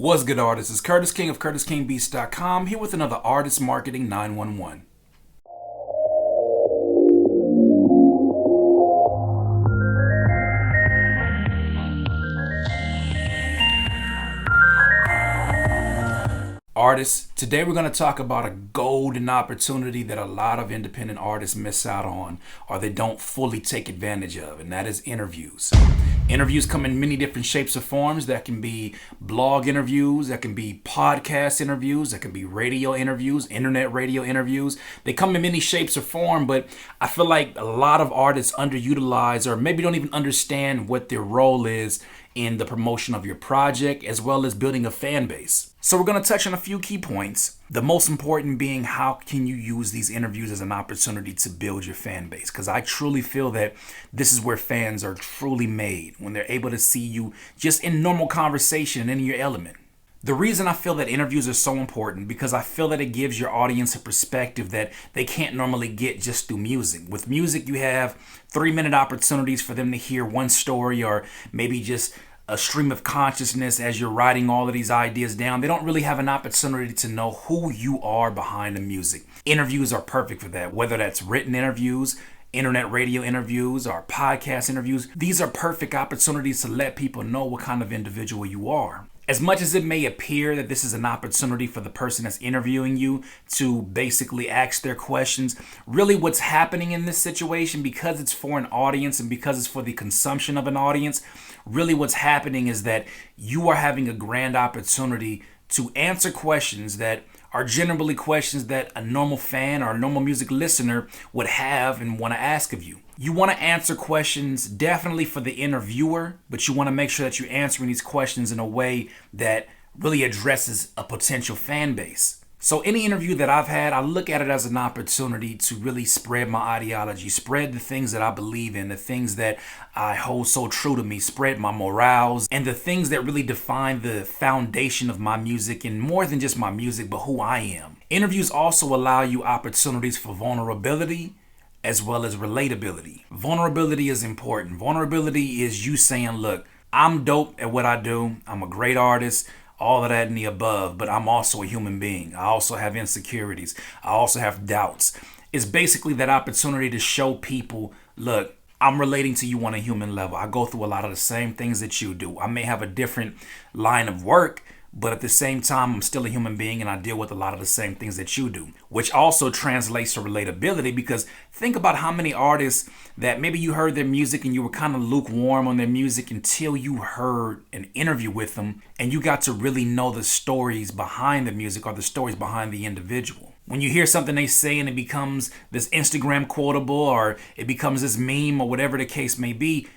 What's good, artists? It's Curtis King of CurtisKingBeats.com here with another Artist Marketing 911. Artists, today we're going to talk about a golden opportunity that a lot of independent artists miss out on or they don't fully take advantage of, and that is interviews. Interviews come in many different shapes or forms. That can be blog interviews, that can be podcast interviews, that can be radio interviews, internet radio interviews. They come in many shapes or form, but I feel like a lot of artists underutilize or maybe don't even understand what their role is in the promotion of your project as well as building a fan base. So we're going to touch on a few key points. The most important being, how can you use these interviews as an opportunity to build your fan base? Because I truly feel that this is where fans are truly made, when they're able to see you just in normal conversation and in your element. The reason I feel that interviews are so important, because I feel that it gives your audience a perspective that they can't normally get just through music. With music, you have 3-minute opportunities for them to hear one story or maybe just a stream of consciousness as you're writing all of these ideas down. They don't really have an opportunity to know who you are behind the music. Interviews are perfect for that, whether that's written interviews, internet radio interviews, or podcast interviews. These are perfect opportunities to let people know what kind of individual you are. As much as it may appear that this is an opportunity for the person that's interviewing you to basically ask their questions, really what's happening in this situation, because it's for an audience and because it's for the consumption of an audience, really what's happening is that you are having a grand opportunity to answer questions that are generally questions that a normal fan or a normal music listener would have and want to ask of you. You want to answer questions definitely for the interviewer, but you want to make sure that you're answering these questions in a way that really addresses a potential fan base. So any interview that I've had, I look at it as an opportunity to really spread my ideology, spread the things that I believe in, the things that I hold so true to me, spread my morals, and the things that really define the foundation of my music, and more than just my music, but who I am. Interviews also allow you opportunities for vulnerability as well as relatability. Vulnerability is important. Vulnerability is you saying, look, I'm dope at what I do. I'm a great artist. All of that and the above, but I'm also a human being. I also have insecurities. I also have doubts. It's basically that opportunity to show people, look, I'm relating to you on a human level. I go through a lot of the same things that you do. I may have a different line of work, but at the same time, I'm still a human being and I deal with a lot of the same things that you do, which also translates to relatability. Because think about how many artists that maybe you heard their music and you were kind of lukewarm on their music until you heard an interview with them and you got to really know the stories behind the music or the stories behind the individual. When you hear something they say and it becomes this Instagram quotable or it becomes this meme or whatever the case may be,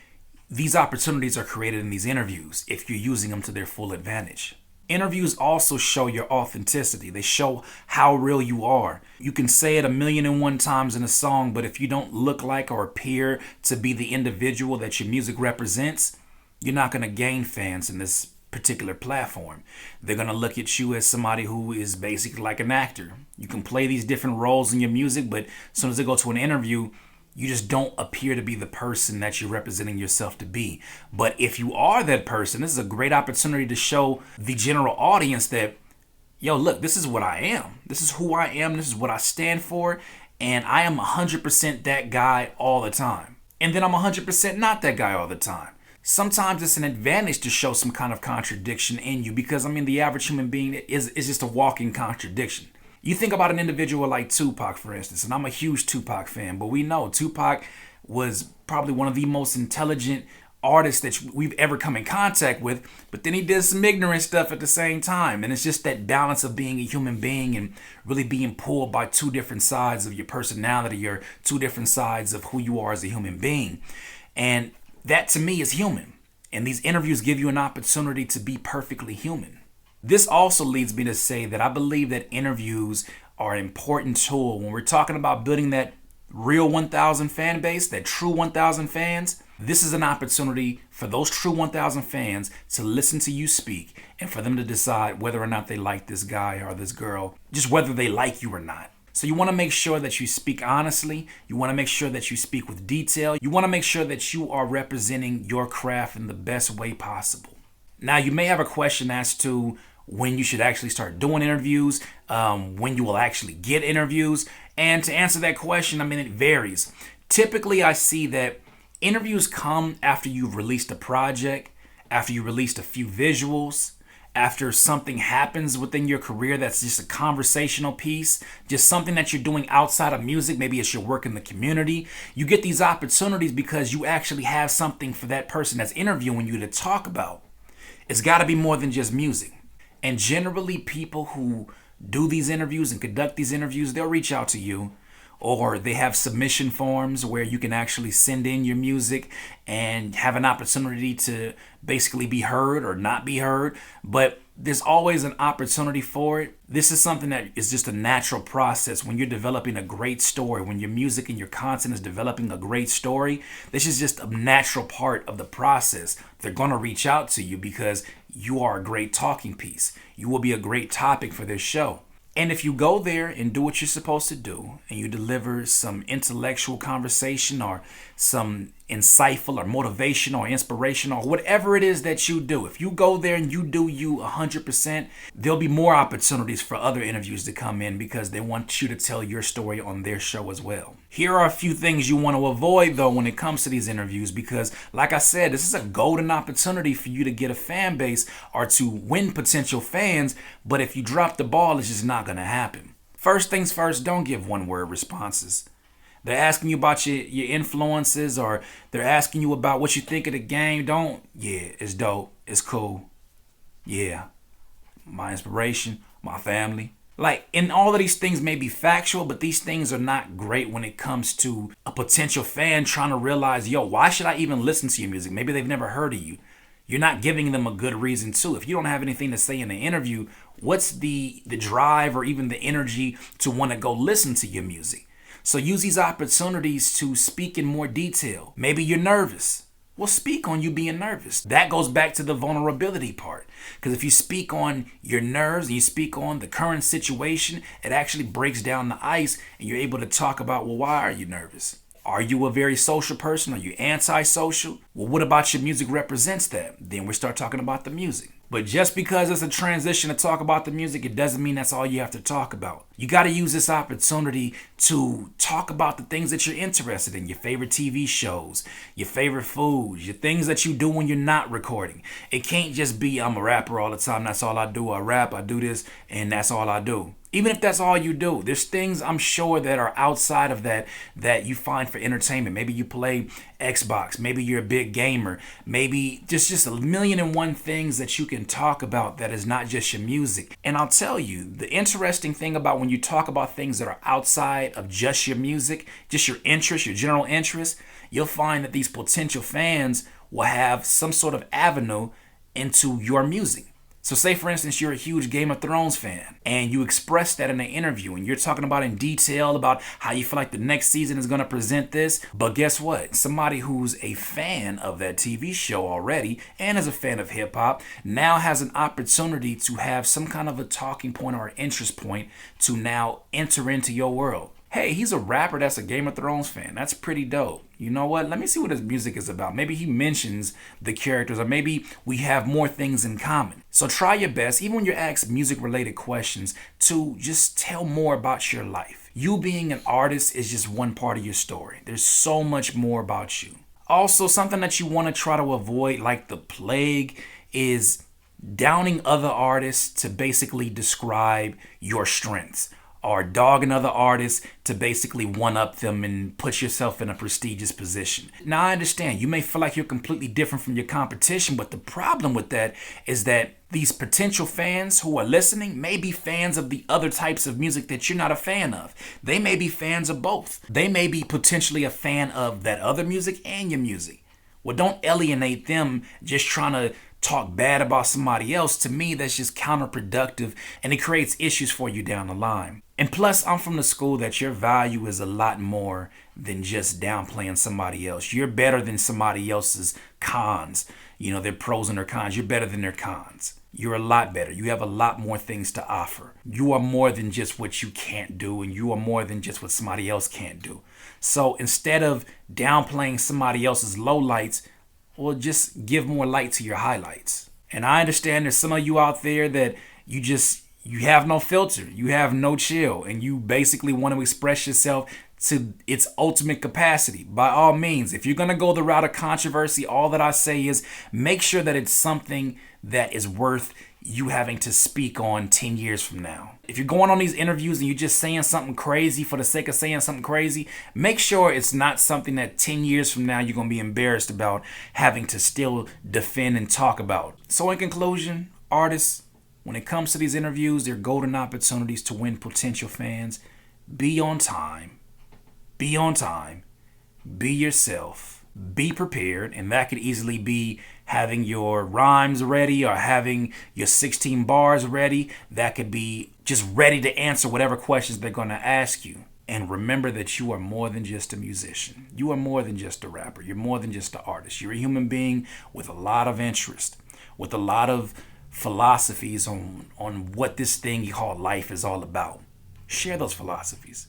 these opportunities are created in these interviews if you're using them to their full advantage. Interviews also show your authenticity. They show how real you are. You can say it 1,000,001 times in a song, but if you don't look like or appear to be the individual that your music represents, you're not going to gain fans in this particular platform. They're going to look at you as somebody who is basically like an actor. You can play these different roles in your music, but as soon as they go to an interview, you just don't appear to be the person that you're representing yourself to be. But if you are that person, this is a great opportunity to show the general audience that, yo, look, this is what I am. This is who I am. This is what I stand for. And I am 100% that guy all the time. And then I'm 100% not that guy all the time. Sometimes it's an advantage to show some kind of contradiction in you because, the average human being is just a walking contradiction. You think about an individual like Tupac, for instance, and I'm a huge Tupac fan, but we know Tupac was probably one of the most intelligent artists that we've ever come in contact with, but then he did some ignorant stuff at the same time. And it's just that balance of being a human being and really being pulled by two different sides of your personality or two different sides of who you are as a human being. And that to me is human. And these interviews give you an opportunity to be perfectly human. This also leads me to say that I believe that interviews are an important tool when we're talking about building that real 1,000 fan base, that true 1,000 fans. This is an opportunity for those true 1,000 fans to listen to you speak and for them to decide whether or not they like this guy or this girl, just whether they like you or not. So you want to make sure that you speak honestly. You want to make sure that you speak with detail. You want to make sure that you are representing your craft in the best way possible. Now, you may have a question as to when you should actually start doing interviews, when you will actually get interviews. And to answer that question, I mean, it varies. Typically, I see that interviews come after you've released a project, after you released a few visuals, after something happens within your career that's just a conversational piece, just something that you're doing outside of music. Maybe it's your work in the community. You get these opportunities because you actually have something for that person that's interviewing you to talk about. It's got to be more than just music. And generally, people who do these interviews and conduct these interviews, they'll reach out to you, or they have submission forms where you can actually send in your music and have an opportunity to basically be heard or not be heard. But there's always an opportunity for it. This is something that is just a natural process when you're developing a great story, when your music and your content is developing a great story. This is just a natural part of the process. They're going to reach out to you because you are a great talking piece. You will be a great topic for their show. And if you go there and do what you're supposed to do, and you deliver some intellectual conversation or some insightful or motivational or inspirational or whatever it is that you do, if you go there and you do you 100%, there'll be more opportunities for other interviews to come in because they want you to tell your story on their show as well. Here are a few things you want to avoid though when it comes to these interviews, because like I said, this is a golden opportunity for you to get a fan base or to win potential fans. But if you drop the ball, it's just not going to happen. First things first, don't give one-word responses. They're asking you about your influences, or they're asking you about what you think of the game. Yeah, it's dope. It's cool. Yeah, my inspiration, my family. And all of these things may be factual, but these things are not great when it comes to a potential fan trying to realize, why should I even listen to your music? Maybe they've never heard of you. You're not giving them a good reason to. If you don't have anything to say in the interview, what's the drive or even the energy to want to go listen to your music? So use these opportunities to speak in more detail. Maybe you're nervous. Well, speak on you being nervous. That goes back to the vulnerability part. Because if you speak on your nerves and you speak on the current situation, it actually breaks down the ice and you're able to talk about, well, why are you nervous? Are you a very social person? Are you antisocial? Well, what about your music represents that? Then we start talking about the music. But just because it's a transition to talk about the music, it doesn't mean that's all you have to talk about. You got to use this opportunity to talk about the things that you're interested in, your favorite TV shows, your favorite foods, your things that you do when you're not recording. It can't just be, I'm a rapper all the time, that's all I do. I rap, I do this, and that's all I do. Even if that's all you do, there's things I'm sure that are outside of that you find for entertainment. Maybe you play Xbox. Maybe you're a big gamer. Maybe just a million and one things that you can talk about that is not just your music. And I'll tell you, the interesting thing about when you talk about things that are outside of just your music, just your interest, your general interest, you'll find that these potential fans will have some sort of avenue into your music. So say, for instance, you're a huge Game of Thrones fan and you express that in an interview and you're talking about in detail about how you feel like the next season is going to present this. But guess what? Somebody who's a fan of that TV show already and is a fan of hip hop now has an opportunity to have some kind of a talking point or an interest point to now enter into your world. Hey, he's a rapper that's a Game of Thrones fan. That's pretty dope. You know what? Let me see what his music is about. Maybe he mentions the characters, or maybe we have more things in common. So try your best, even when you're asked music-related questions, to just tell more about your life. You being an artist is just one part of your story. There's so much more about you. Also, something that you want to try to avoid, like the plague, is downing other artists to basically describe your strengths, or dogging other artists to basically one-up them and put yourself in a prestigious position. Now, I understand you may feel like you're completely different from your competition, but the problem with that is that these potential fans who are listening may be fans of the other types of music that you're not a fan of. They may be fans of both. They may be potentially a fan of that other music and your music. Well, don't alienate them just trying to talk bad about somebody else. To me, that's just counterproductive and it creates issues for you down the line. And plus, I'm from the school that your value is a lot more than just downplaying somebody else. You're better than somebody else's cons. Their pros and their cons. You're better than their cons. You're a lot better. You have a lot more things to offer. You are more than just what you can't do, and you are more than just what somebody else can't do. So instead of downplaying somebody else's lowlights, well, just give more light to your highlights. And I understand there's some of you out there that You have no filter, you have no chill, and you basically want to express yourself to its ultimate capacity. By all means, if you're going to go the route of controversy, all that I say is make sure that it's something that is worth you having to speak on 10 years from now. If you're going on these interviews and you're just saying something crazy for the sake of saying something crazy, make sure it's not something that 10 years from now you're going to be embarrassed about having to still defend and talk about. So in conclusion, artists, when it comes to these interviews, they're golden opportunities to win potential fans. Be on time. Be on time. Be yourself. Be prepared. And that could easily be having your rhymes ready or having your 16 bars ready. That could be just ready to answer whatever questions they're going to ask you. And remember that you are more than just a musician. You are more than just a rapper. You're more than just an artist. You're a human being with a lot of interest, with a lot of philosophies on what this thing you call life is all about. Share those philosophies.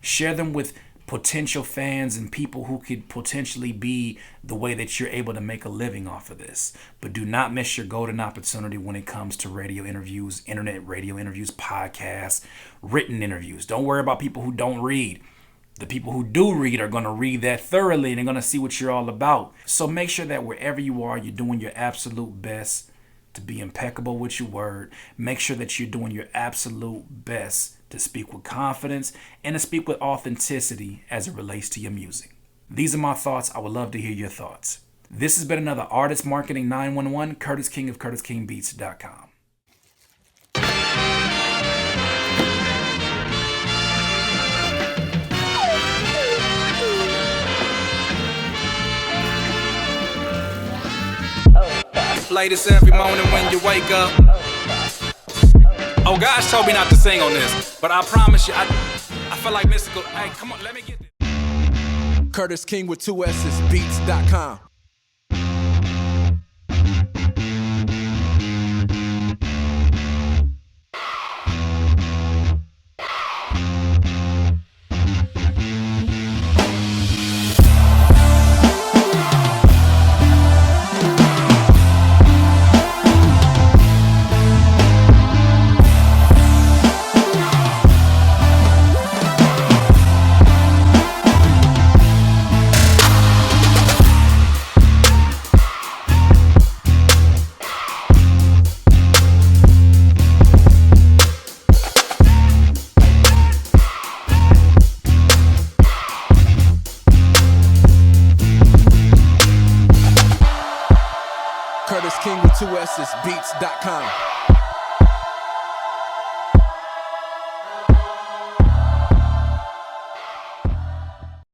Share them with potential fans and people who could potentially be the way that you're able to make a living off of this. But do not miss your golden opportunity when it comes to radio interviews, internet radio interviews, podcasts, written interviews. Don't worry about people who don't read. The people who do read are going to read that thoroughly and they're going to see what you're all about. So make sure that wherever you are, you're doing your absolute best to be impeccable with your word. Make sure that you're doing your absolute best to speak with confidence and to speak with authenticity as it relates to your music. These are my thoughts. I would love to hear your thoughts. This has been another Artist Marketing 911, Curtis King of CurtisKingBeats.com. Play this every morning when you wake up. Oh, gosh told me not to sing on this, but I promise you, I feel like mystical. Hey, come on, let me get this. Curtis King with 2 S's, Beats.com.